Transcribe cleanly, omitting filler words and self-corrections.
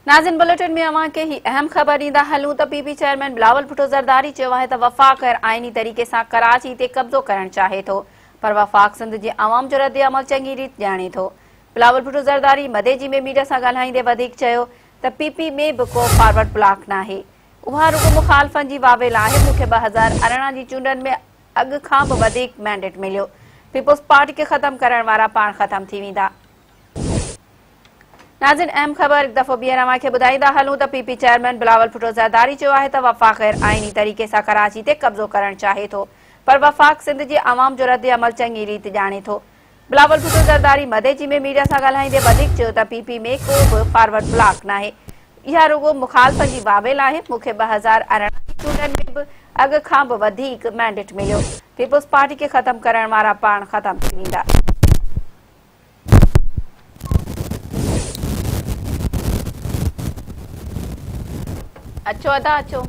नाज़िन bulletin में अवां के ही अहम खबर ॾींदा हलूं त पीपी चेयरमैन बलावल भुट्टो ज़रदारी चयो आहे त वफाक आइनी तरीक़े सां कराची ते कब्ज़ो करणु चाहे थो, पर वफाक सिंध जे अवाम जो रद्द अमल चङी रीति ॼाणे थो। बलावल भुट्टो ज़रदारी मदेजी में मीडिया सां ॻाल्हाईंदे वधीक चयो त पीपी में बि को फॉरवर्ड ब्लॉक नाहे, उहा रुॻो मुख़ालिफ़नि जी वावेल आहे। मूंखे 2018 जी चूंडनि में अॻु खां बि वधीक मैंडेट मिलियो। पीपुल्स पार्टी खे ख़तमु करण वारा पाण ख़तमु थी वेंदा। नाज़िन अहम ख़बर हिकु दफ़ो ॿीहर अव्हां खे ॿुधाईंदा हलूं त पीपी चेयरमैन बलावल भुट्टो ज़रदारी चयो आहे त वफ़ाक़ आइनी तरीक़े सां कराची ते कब्ज़ो करणु चाहे थो, पर वफ़ाक़ सिंध जे अवाम जो रद्द अमल चङी रीति ॼाणे थो। बलावल भुट्टो ज़रदारी मदेजी में मीडिया सां ॻाल्हाईंदे वधीक चयो त पीपी में को बि फॉरवर्ड ब्लॉक नाहे, इहा रुॻो मुख़ालिफ़नि जी वावेल आहे। मूंखे 2018 जी चूंडनि में बि अॻु खां बि वधीक मैंडेट मिलियो। पीपुल्स पार्टी खे ख़तमु करण वारा पाण ख़तमु थी वेंदा। अचो अदा अचो।